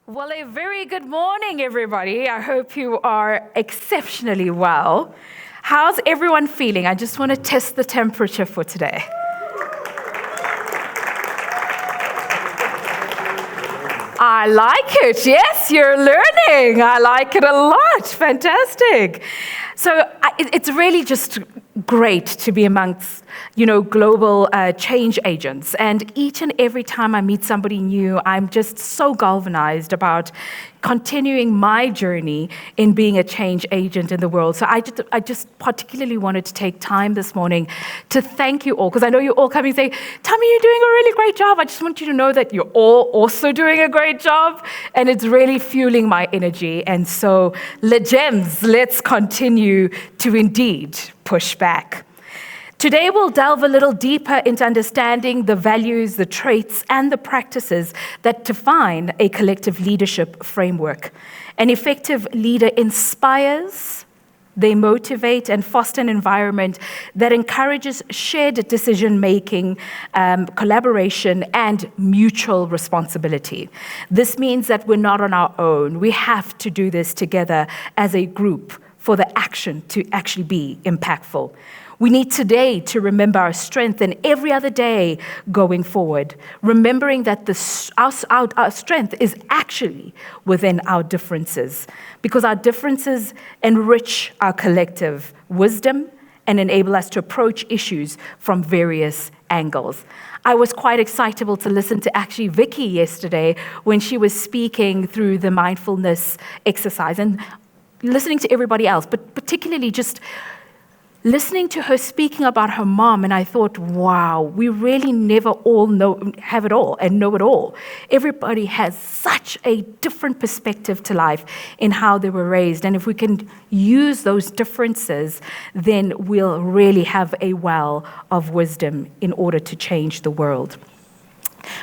Well, a very good morning, everybody. I hope you are exceptionally well. How's everyone feeling? I just want to test the temperature for today. I like it. Yes, you're learning. I like it a lot. Fantastic. So it's really just great to be amongst, global change agents. And each and every time I meet somebody new, I'm just so galvanized about continuing my journey in being a change agent in the world. So I just particularly wanted to take time this morning to thank you all, because I know you're all coming and saying, Thami, you're doing a really great job. I just want you to know that you're all also doing a great job, and it's really fueling my energy. And so, gems, let's continue to indeed push back. Today, we'll delve a little deeper into understanding the values, the traits, and the practices that define a collective leadership framework. An effective leader inspires, they motivate, and foster an environment that encourages shared decision-making, collaboration, and mutual responsibility. This means that we're not on our own. We have to do this together as a group for the action to actually be impactful. We need today to remember our strength and every other day going forward, remembering that our strength is actually within our differences, because our differences enrich our collective wisdom and enable us to approach issues from various angles. I was quite excitable to listen to actually Vicky yesterday when she was speaking through the mindfulness exercise and listening to everybody else, but particularly just listening to her speaking about her mom, and I thought, wow, we really never all have it all and know it all. Everybody has such a different perspective to life in how they were raised, and if we can use those differences, then we'll really have a well of wisdom in order to change the world.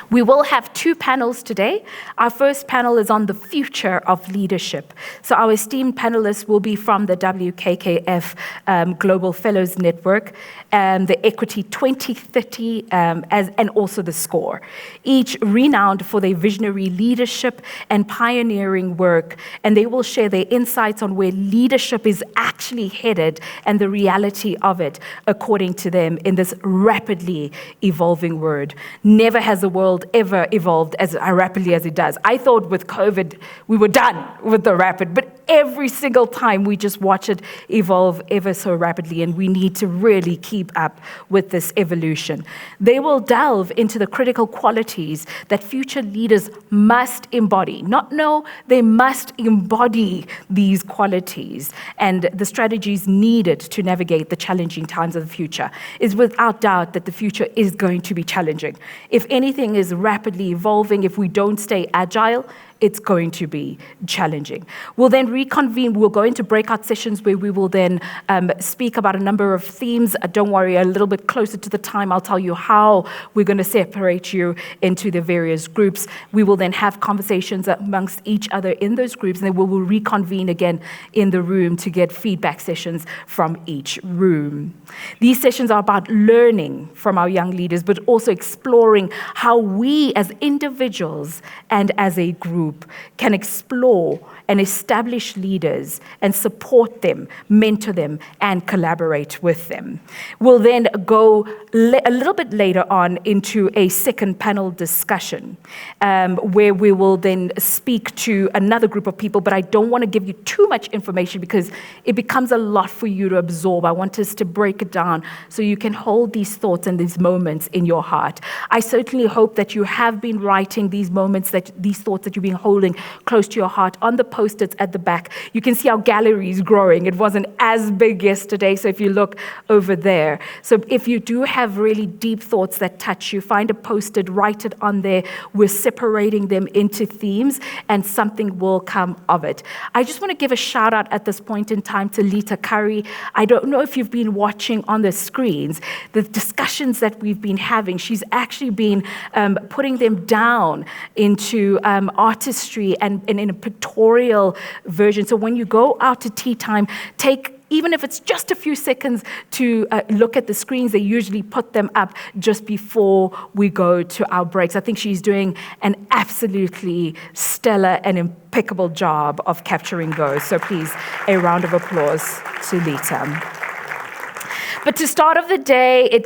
We will have two panels today. Our first panel is on the future of leadership. So our esteemed panelists will be from the WKKF Global Fellows Network, the Equity 2030, and also the SCORE, each renowned for their visionary leadership and pioneering work. And they will share their insights on where leadership is actually headed and the reality of it, according to them, in this rapidly evolving world. Never has the world ever evolved as rapidly as it does. I thought with COVID, we were done with the rapid, but every single time we just watch it evolve ever so rapidly, and we need to really keep up with this evolution. They will delve into the critical qualities that future leaders must embody. Not know, they must embody these qualities, and the strategies needed to navigate the challenging times of the future. Is without doubt that the future is going to be challenging. If anything is rapidly evolving, if we don't stay agile, it's going to be challenging. We'll then reconvene. We'll go into breakout sessions where we will then speak about a number of themes. Don't worry, a little bit closer to the time, I'll tell you how we're going to separate you into the various groups. We will then have conversations amongst each other in those groups, and then we will reconvene again in the room to get feedback sessions from each room. These sessions are about learning from our young leaders, but also exploring how we as individuals and as a group can explore and establish leaders and support them, mentor them, and collaborate with them. We'll then go a little bit later on into a second panel discussion where we will then speak to another group of people, but I don't want to give you too much information because it becomes a lot for you to absorb. I want us to break it down so you can hold these thoughts and these moments in your heart. I certainly hope that you have been writing these moments, these thoughts that you've been holding close to your heart on the post-its at the back. You can see our gallery is growing. It wasn't as big yesterday, so if you look over there. So if you do have really deep thoughts that touch you, find a post-it, write it on there. We're separating them into themes, and something will come of it. I just want to give a shout out at this point in time to Lita Curry. I don't know if you've been watching on the screens, the discussions that we've been having. She's actually been putting them down into artistry and in a pictorial version. So when you go out to tea time, take even if it's just a few seconds to look at the screens. They usually put them up just before we go to our breaks. I think she's doing an absolutely stellar and impeccable job of capturing those. So please, a round of applause to Lita. But to start off the day,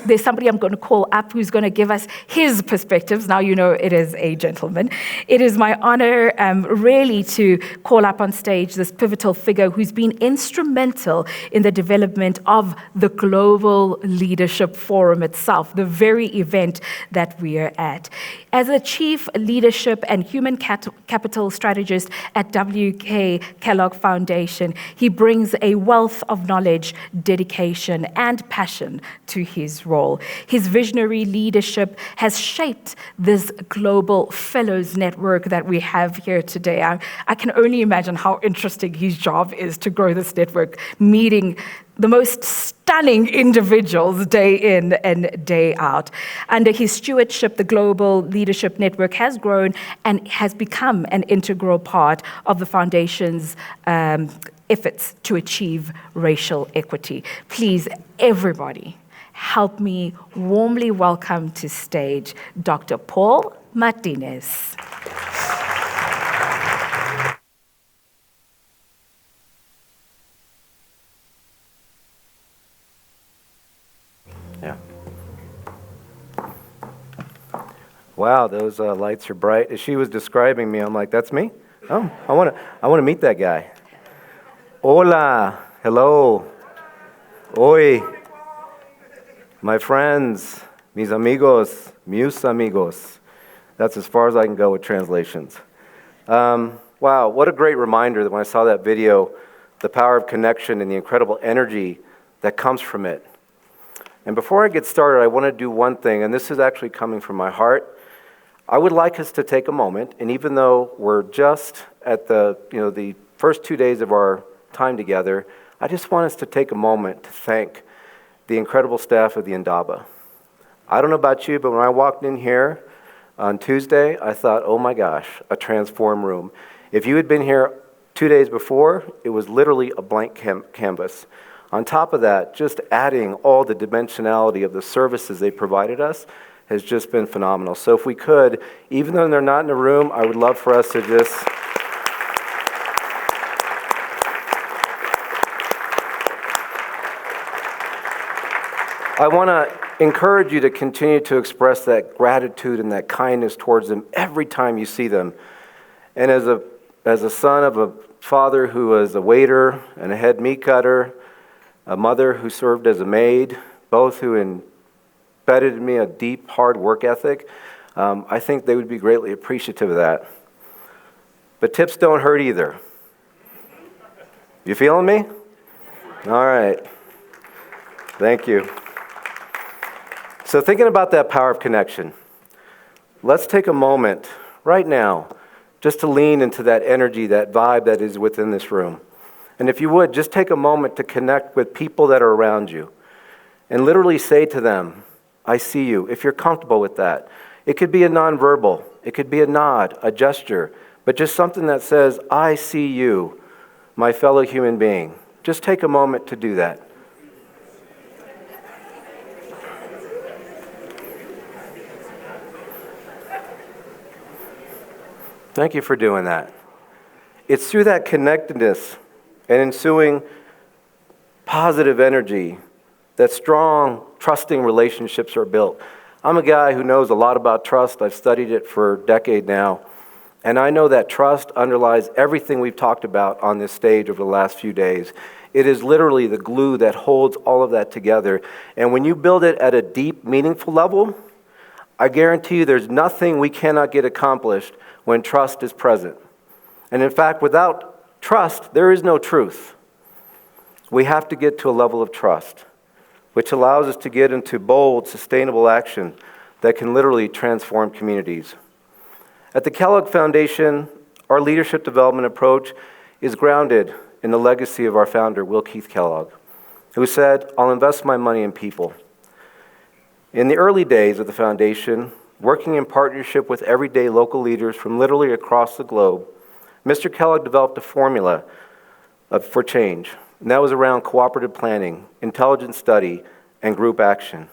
there's somebody I'm going to call up who's going to give us his perspectives. Now you know it is a gentleman. It is my honor really to call up on stage this pivotal figure who's been instrumental in the development of the Global Leadership Forum itself, the very event that we are at. As a Chief Leadership and Human Capital Strategist at Kellogg Foundation, he brings a wealth of knowledge, dedication, and passion to his role. His visionary leadership has shaped this global fellows network that we have here today. I can only imagine how interesting his job is to grow this network, meeting the most stunning individuals day in and day out. Under his stewardship, the Global Leadership Network has grown and has become an integral part of the Foundation's efforts to achieve racial equity. Please, everybody, help me warmly welcome to stage Dr. Paul Martinez. Yeah. Wow, those lights are bright. As she was describing me, I'm like, that's me? Oh, I want to meet that guy. Hola, hello, oi, my friends, mis amigos, meus amigos. That's as far as I can go with translations. Wow, what a great reminder that when I saw that video, the power of connection and the incredible energy that comes from it. And before I get started, I want to do one thing, and this is actually coming from my heart. I would like us to take a moment, and even though we're just at the first 2 days of our time together, I just want us to take a moment to thank the incredible staff of the Indaba. I don't know about you, but when I walked in here on Tuesday, I thought, oh my gosh, a transformed room. If you had been here 2 days before, it was literally a blank canvas. On top of that, just adding all the dimensionality of the services they provided us has just been phenomenal. So if we could, even though they're not in the room, I would love for us to just... I want to encourage you to continue to express that gratitude and that kindness towards them every time you see them. And as a son of a father who was a waiter and a head meat cutter, a mother who served as a maid, both who embedded in me a deep, hard work ethic, I think they would be greatly appreciative of that. But tips don't hurt either. You feeling me? All right. Thank you. So thinking about that power of connection, let's take a moment right now just to lean into that energy, that vibe that is within this room. And if you would, just take a moment to connect with people that are around you and literally say to them, I see you, if you're comfortable with that. It could be a nonverbal, it could be a nod, a gesture, but just something that says, I see you, my fellow human being. Just take a moment to do that. Thank you for doing that. It's through that connectedness and ensuing positive energy that strong, trusting relationships are built. I'm a guy who knows a lot about trust. I've studied it for a decade now. And I know that trust underlies everything we've talked about on this stage over the last few days. It is literally the glue that holds all of that together. And when you build it at a deep, meaningful level, I guarantee you there's nothing we cannot get accomplished when trust is present. And in fact, without trust, there is no truth. We have to get to a level of trust, which allows us to get into bold, sustainable action that can literally transform communities. At the Kellogg Foundation, our leadership development approach is grounded in the legacy of our founder, Will Keith Kellogg, who said, I'll invest my money in people. In the early days of the foundation, working in partnership with everyday local leaders from literally across the globe, Mr. Kellogg developed a formula for change, and that was around cooperative planning, intelligent study, and group action.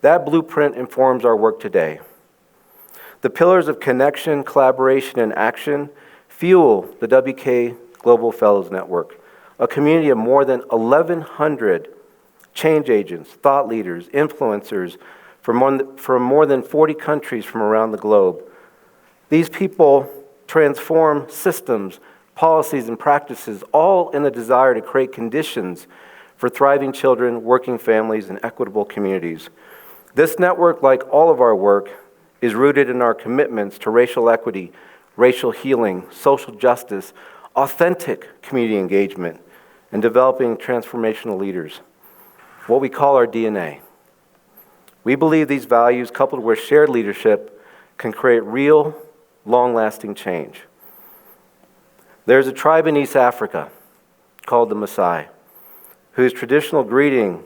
That blueprint informs our work today. The pillars of connection, collaboration, and action fuel the WK Global Fellows Network, a community of more than 1,100 change agents, thought leaders, influencers from more than 40 countries from around the globe. These people transform systems, policies, and practices, all in the desire to create conditions for thriving children, working families, and equitable communities. This network, like all of our work, is rooted in our commitments to racial equity, racial healing, social justice, authentic community engagement, and developing transformational leaders, what we call our DNA. We believe these values, coupled with shared leadership, can create real, long-lasting change. There's a tribe in East Africa called the Maasai, whose traditional greeting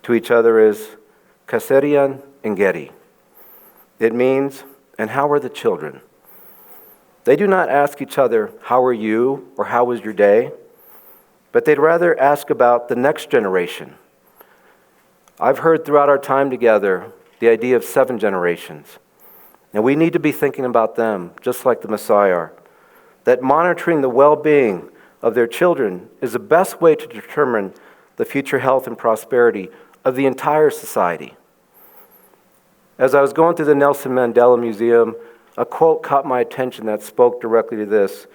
to each other is Kaserian Ngeri. It means, and how are the children? They do not ask each other, how are you, or how was your day? But they'd rather ask about the next generation. I've heard throughout our time together the idea of 7 generations. And we need to be thinking about them, just like the Maasai are. That monitoring the well-being of their children is the best way to determine the future health and prosperity of the entire society. As I was going through the Nelson Mandela Museum, a quote caught my attention that spoke directly to this.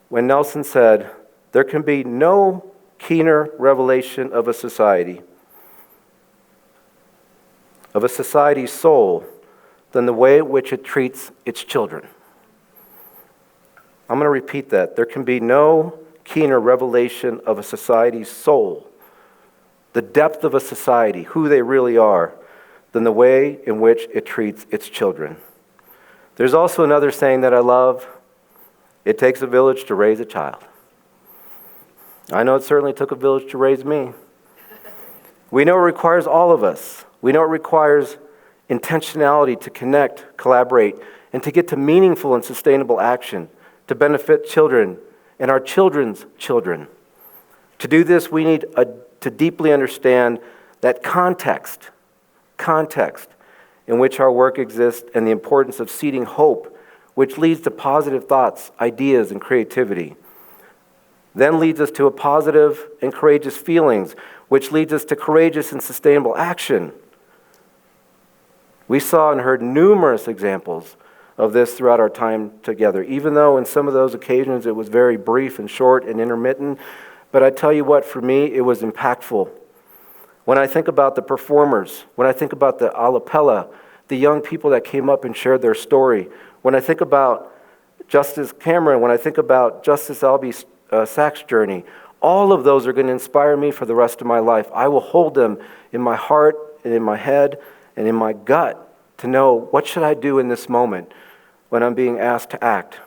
When Nelson said, "There can be no keener revelation of a society's soul than the way in which it treats its children." I'm going to repeat that. There can be no keener revelation of a society's soul, the depth of a society, who they really are, than the way in which it treats its children. There's also another saying that I love. It takes a village to raise a child. I know it certainly took a village to raise me. We know it requires all of us. We know it requires intentionality to connect, collaborate, and to get to meaningful and sustainable action to benefit children and our children's children. To do this, we need to deeply understand that context in which our work exists and the importance of seeding hope, which leads to positive thoughts, ideas, and creativity. Then leads us to a positive and courageous feelings, which leads us to courageous and sustainable action. We saw and heard numerous examples of this throughout our time together, even though in some of those occasions it was very brief and short and intermittent. But I tell you what, for me, it was impactful. When I think about the performers, when I think about the Alapella, the young people that came up and shared their story, when I think about Justice Cameron, when I think about Justice Albie Sachs' journey, all of those are going to inspire me for the rest of my life. I will hold them in my heart and in my head and in my gut to know what should I do in this moment when I'm being asked to act.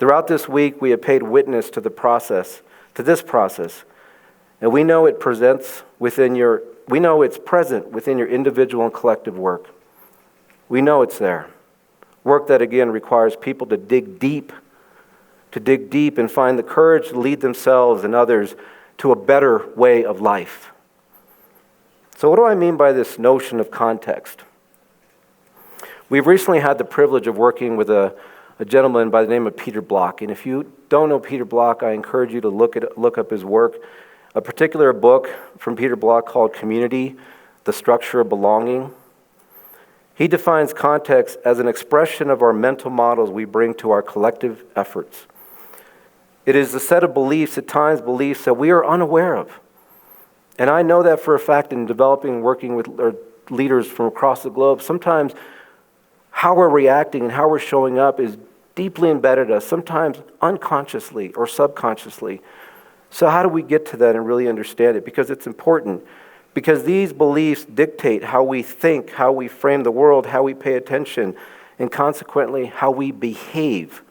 Throughout this week, we have paid witness to this process, and we know it's present within your individual and collective work. We know it's there. Work that, again, requires people to dig deep and find the courage to lead themselves and others to a better way of life. So what do I mean by this notion of context? We've recently had the privilege of working with a gentleman by the name of Peter Block. And if you don't know Peter Block, I encourage you to look up his work. A particular book from Peter Block called Community, The Structure of Belonging. He defines context as an expression of our mental models we bring to our collective efforts. It is a set of beliefs, at times beliefs that we are unaware of. And I know that for a fact in working with leaders from across the globe. Sometimes how we're reacting and how we're showing up is deeply embedded in us, sometimes unconsciously or subconsciously. So how do we get to that and really understand it? Because it's important. Because these beliefs dictate how we think, how we frame the world, how we pay attention, and consequently, how we behave.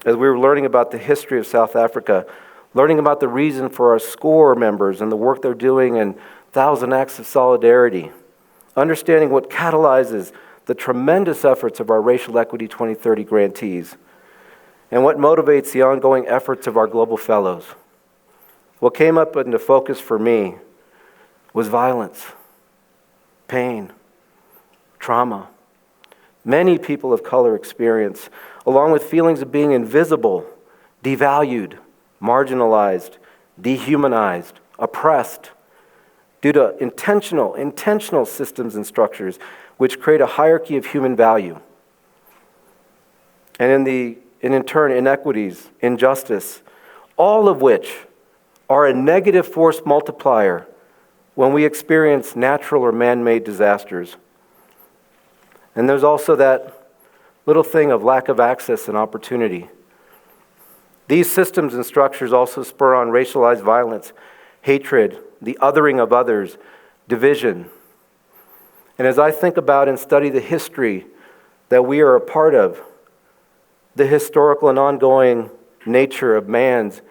As we were learning about the history of South Africa, learning about the reason for our SCORE members and the work they're doing and 1,000 Acts of Solidarity, understanding what catalyzes the tremendous efforts of our Racial Equity 2030 grantees. and what motivates the ongoing efforts of our global fellows. What came up into focus for me was violence, pain, trauma. Many people of color experience, along with feelings of being invisible, devalued, marginalized, dehumanized, oppressed, due to intentional systems and structures which create a hierarchy of human value. And in turn, inequities, injustice, all of which are a negative force multiplier when we experience natural or man-made disasters. And there's also that little thing of lack of access and opportunity. These systems and structures also spur on racialized violence, hatred, the othering of others, division. And as I think about and study the history that we are a part of, the historical and ongoing nature of man's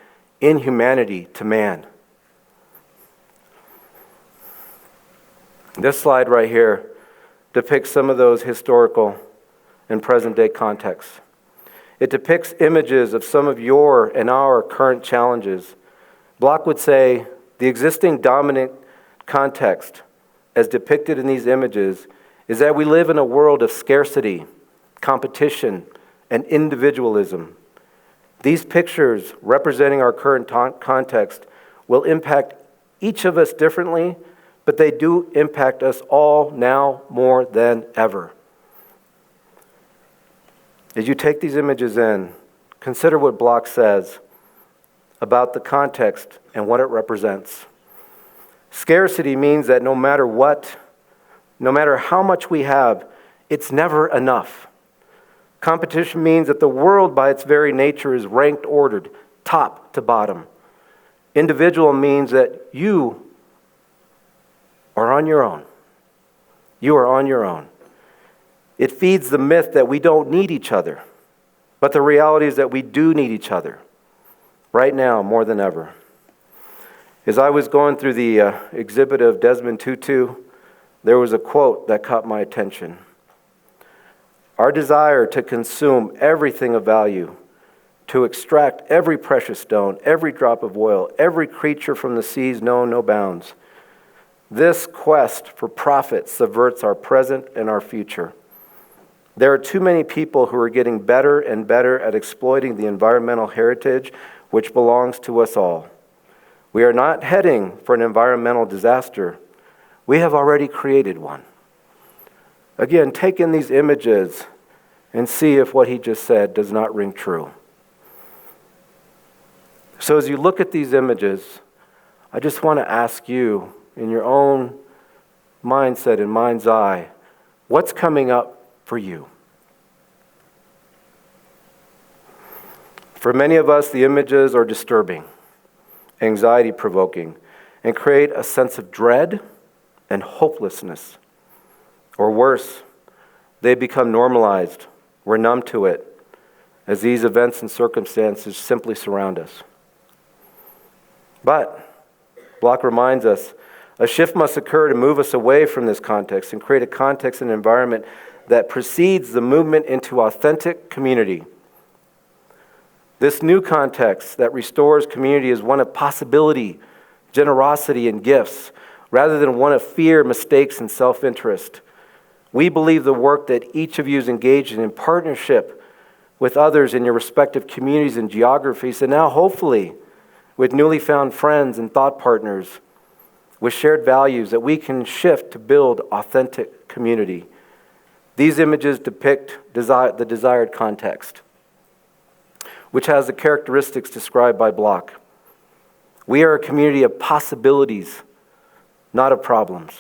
inhumanity to man. This slide right here depicts some of those historical and present-day contexts. It depicts images of some of your and our current challenges. Block would say the existing dominant context, as depicted in these images, is that we live in a world of scarcity, competition, and individualism. These pictures representing our current context will impact each of us differently, but they do impact us all now more than ever. As you take these images in, consider what Block says about the context and what it represents. Scarcity means that no matter what, no matter how much we have, it's never enough. Competition means that the world by its very nature is ranked ordered, top to bottom. Individual means that you are on your own. You are on your own. It feeds the myth that we don't need each other, but the reality is that we do need each other, right now more than ever. As I was going through the exhibit of Desmond Tutu, there was a quote that caught my attention. Our desire to consume everything of value, to extract every precious stone, every drop of oil, every creature from the seas known no bounds. This quest for profit subverts our present and our future. There are too many people who are getting better and better at exploiting the environmental heritage which belongs to us all. We are not heading for an environmental disaster. We have already created one. Again, take in these images and see if what he just said does not ring true. So as you look at these images, I just want to ask you, in your own mindset and mind's eye, what's coming up for you? For many of us, the images are disturbing, anxiety-provoking, and create a sense of dread and hopelessness. Or worse, they become normalized. We're numb to it as these events and circumstances simply surround us. But Block reminds us, a shift must occur to move us away from this context and create a context and environment that precedes the movement into authentic community. This new context that restores community is one of possibility, generosity, and gifts, rather than one of fear, mistakes, and self-interest. We believe the work that each of you is engaged in partnership with others in your respective communities and geographies, and now hopefully with newly found friends and thought partners with shared values, that we can shift to build authentic community. These images depict the desired context, which has the characteristics described by Block. We are a community of possibilities, not of problems.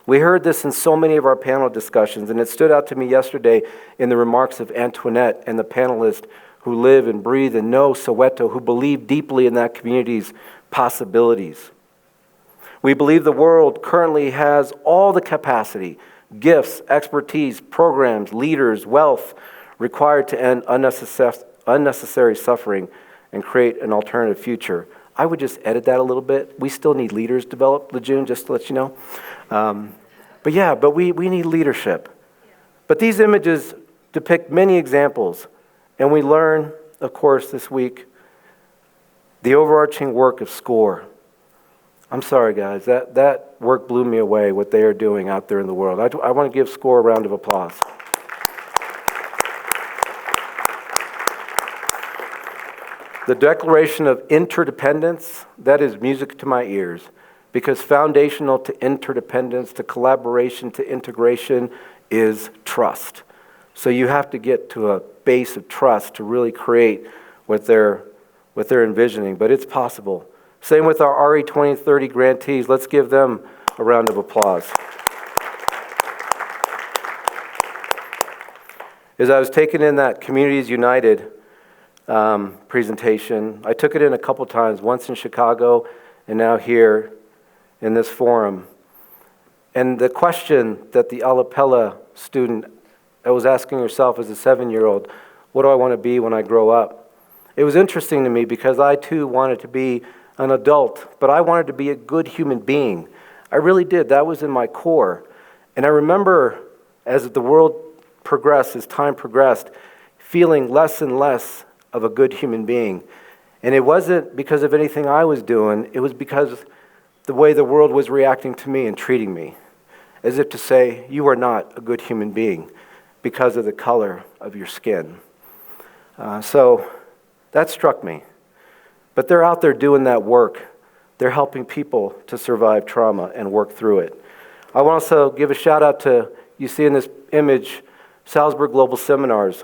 We heard this in so many of our panel discussions, and it stood out to me yesterday in the remarks of Antoinette and the panelists who live and breathe and know Soweto, who believe deeply in that community's possibilities. We believe the world currently has all the capacity, gifts, expertise, programs, leaders, wealth required to end unnecessary suffering and create an alternative future. I would just edit that a little bit. We still need leaders developed, Lejeune, just to let you know. But we need leadership. But these images depict many examples And we learn, of course, this week, the overarching work of SCORE. I'm sorry, guys, that work blew me away, what they are doing out there in the world. I want to give SCORE a round of applause. The Declaration of Interdependence, that is music to my ears, because foundational to interdependence, to collaboration, to integration is trust. So you have to get to a base of trust to really create what they're envisioning, but it's possible. Same with our RE 2030 grantees. Let's give them a round of applause. As I was taking in that Communities United presentation, I took it in a couple times, once in Chicago and now here in this forum. And the question that the Alapela student was asking herself as a 7-year-old, what do I want to be when I grow up? It was interesting to me because I too wanted to be an adult, but I wanted to be a good human being. I really did. That was in my core. And I remember as the world progressed, as time progressed, feeling less and less of a good human being. And it wasn't because of anything I was doing, it was because the way the world was reacting to me and treating me, as if to say, you are not a good human being because of the color of your skin. So that struck me. But they're out there doing that work. They're helping people to survive trauma and work through it. I want to also give a shout out to, you see in this image, Salzburg Global Seminars,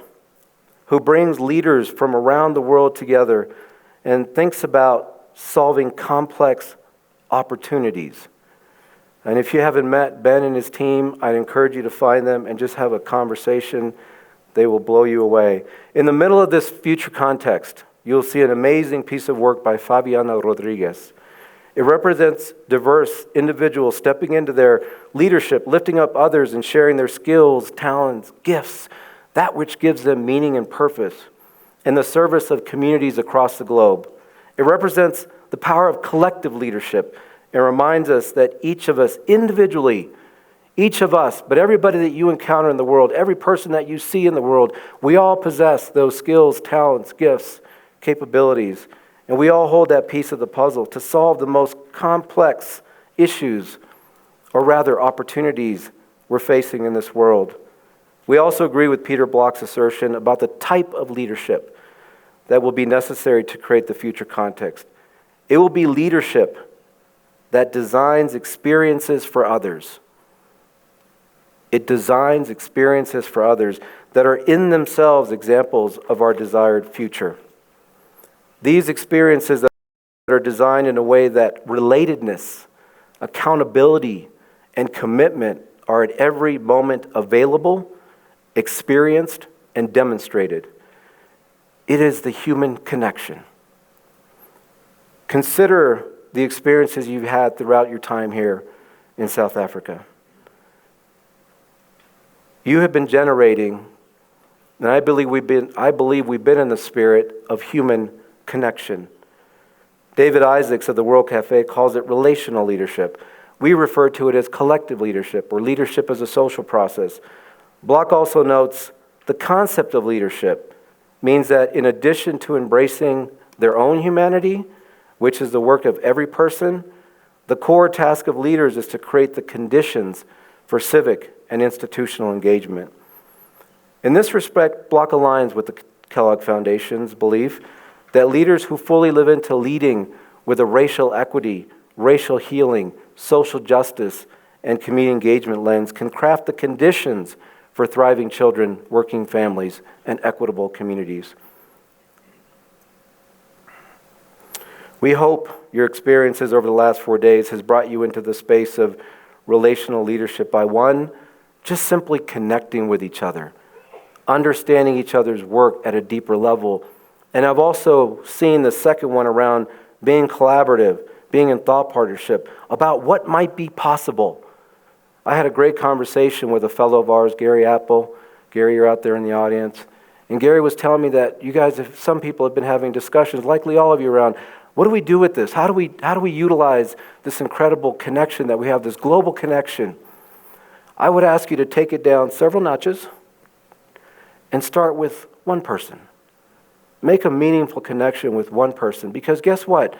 who brings leaders from around the world together and thinks about solving complex opportunities. And if you haven't met Ben and his team, I'd encourage you to find them and just have a conversation. They will blow you away. In the middle of this future context, you'll see an amazing piece of work by Fabiana Rodriguez. It represents diverse individuals stepping into their leadership, lifting up others and sharing their skills, talents, gifts, that which gives them meaning and purpose in the service of communities across the globe. It represents the power of collective leadership and reminds us that each of us individually, each of us, but everybody that you encounter in the world, every person that you see in the world, we all possess those skills, talents, gifts, capabilities, and we all hold that piece of the puzzle to solve the most complex issues, or rather opportunities we're facing in this world. We also agree with Peter Block's assertion about the type of leadership that will be necessary to create the future context. It will be leadership that designs experiences for others. It designs experiences for others that are in themselves examples of our desired future. These experiences that are designed in a way that relatedness, accountability, and commitment are at every moment available, experienced, and demonstrated. It is the human connection. Consider the experiences you've had throughout your time here in South Africa. You have been generating, and I believe we've been in the spirit of human connection. David Isaacs of the World Cafe calls it relational leadership. We refer to it as collective leadership or leadership as a social process. Block also notes the concept of leadership means that in addition to embracing their own humanity, which is the work of every person, the core task of leaders is to create the conditions for civic and institutional engagement. In this respect, Block aligns with the Kellogg Foundation's belief that leaders who fully live into leading with a racial equity, racial healing, social justice, and community engagement lens can craft the conditions for thriving children, working families, and equitable communities. We hope your experiences over the last 4 days has brought you into the space of relational leadership by one, just simply connecting with each other, understanding each other's work at a deeper level. And I've also seen the second one around being collaborative, being in thought partnership about what might be possible. I had a great conversation with a fellow of ours, Gary Apple. Gary, you're out there in the audience. And Gary was telling me that you guys, some people have been having discussions, likely all of you, around what do we do with this? How do we utilize this incredible connection that we have, this global connection? I would ask you to take it down several notches and start with one person, make a meaningful connection with one person, because guess what?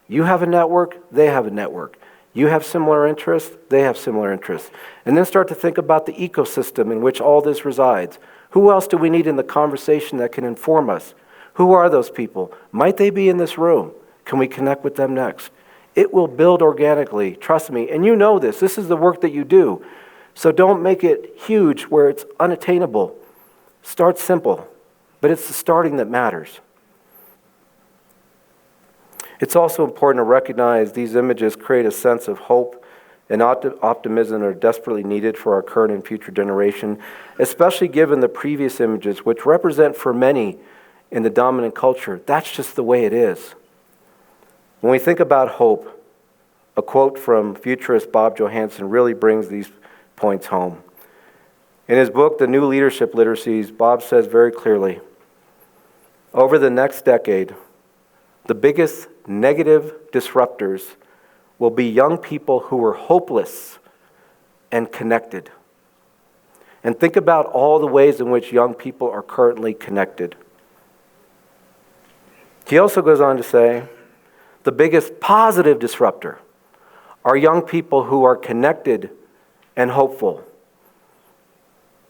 You have a network, they have a network. You have similar interests, they have similar interests. And then start to think about the ecosystem in which all this resides. Who else do we need in the conversation that can inform us? Who are those people? Might they be in this room? Can we connect with them next? It will build organically, trust me. And you know this. This is the work that you do. So don't make it huge where it's unattainable. Start simple, but it's the starting that matters. It's also important to recognize these images create a sense of hope and optimism that are desperately needed for our current and future generation, especially given the previous images, which represent for many in the dominant culture. That's just the way it is. When we think about hope, a quote from futurist Bob Johansen really brings these points home. In his book, The New Leadership Literacies, Bob says very clearly, over the next decade, the biggest negative disruptors will be young people who are hopeless and connected. And think about all the ways in which young people are currently connected. He also goes on to say, the biggest positive disruptor are young people who are connected and hopeful.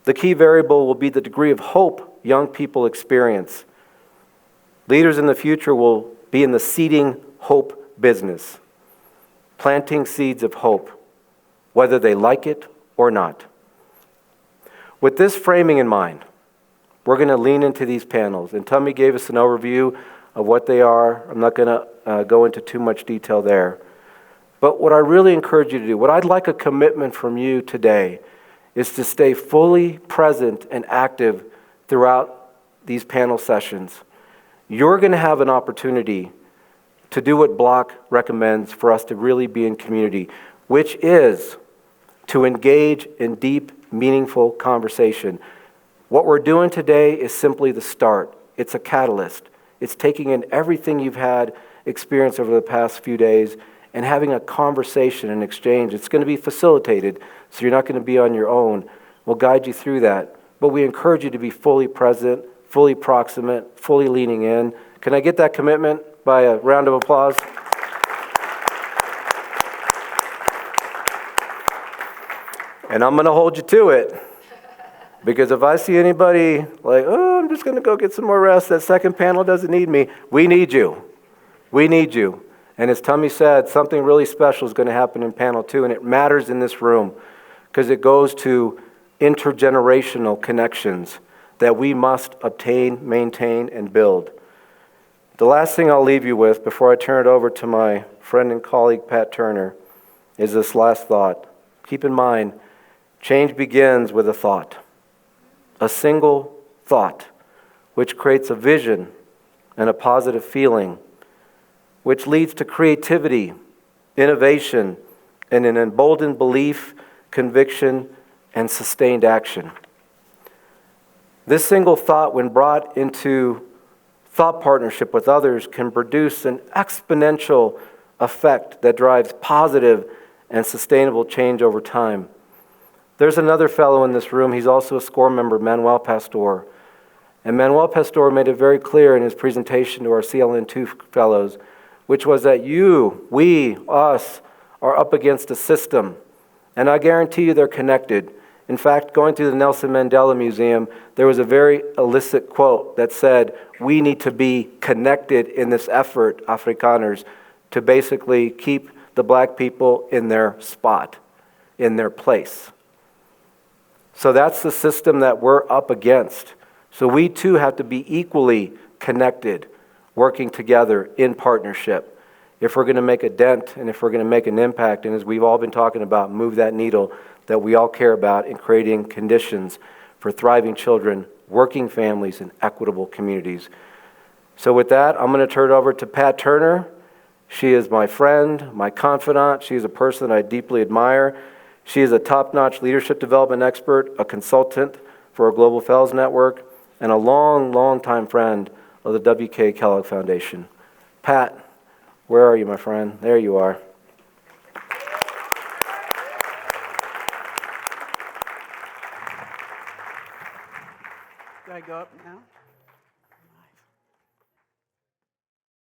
The key variable will be the degree of hope young people experience. Leaders in the future will be in the seeding hope business, planting seeds of hope, whether they like it or not. With this framing in mind, we're going to lean into these panels. And Thami gave us an overview of what they are. I'm not going to go into too much detail there. But what I really encourage you to do, what I'd like a commitment from you today, is to stay fully present and active throughout these panel sessions. You're going to have an opportunity to do what Block recommends for us to really be in community, which is to engage in deep, meaningful conversation. What we're doing today is simply the start. It's a catalyst. It's taking in everything you've had experience over the past few days and having a conversation and exchange. It's going to be facilitated, so you're not going to be on your own. We'll guide you through that. But we encourage you to be fully present, fully proximate, fully leaning in. Can I get that commitment by a round of applause? And I'm going to hold you to it. Because if I see anybody like, oh, I'm just going to go get some more rest, that second panel doesn't need me, we need you. We need you. And as Thami said, something really special is going to happen in panel 2, and it matters in this room because it goes to intergenerational connections that we must obtain, maintain, and build. The last thing I'll leave you with before I turn it over to my friend and colleague, Pat Turner, is this last thought. Keep in mind, change begins with a thought. A single thought, which creates a vision and a positive feeling, which leads to creativity, innovation, and an emboldened belief, conviction, and sustained action. This single thought, when brought into thought partnership with others, can produce an exponential effect that drives positive and sustainable change over time. There's another fellow in this room, he's also a SCORE member, Manuel Pastor. And Manuel Pastor made it very clear in his presentation to our CLN2 fellows, which was that we, us, are up against a system. And I guarantee you they're connected. In fact, going through the Nelson Mandela Museum, there was a very illicit quote that said, we need to be connected in this effort, Afrikaners, to basically keep the black people in their spot, in their place. So that's the system that we're up against. So we too have to be equally connected, working together in partnership. If we're going to make a dent and if we're going to make an impact, and as we've all been talking about, move that needle that we all care about in creating conditions for thriving children, working families, and equitable communities. So with that, I'm going to turn it over to Pat Turner. She is my friend, my confidant. She is a person that I deeply admire. She is a top-notch leadership development expert, a consultant for our Global Fellows Network, and a long-time friend of the Kellogg Foundation. Pat, where are you, my friend? There you are. Do I go up now?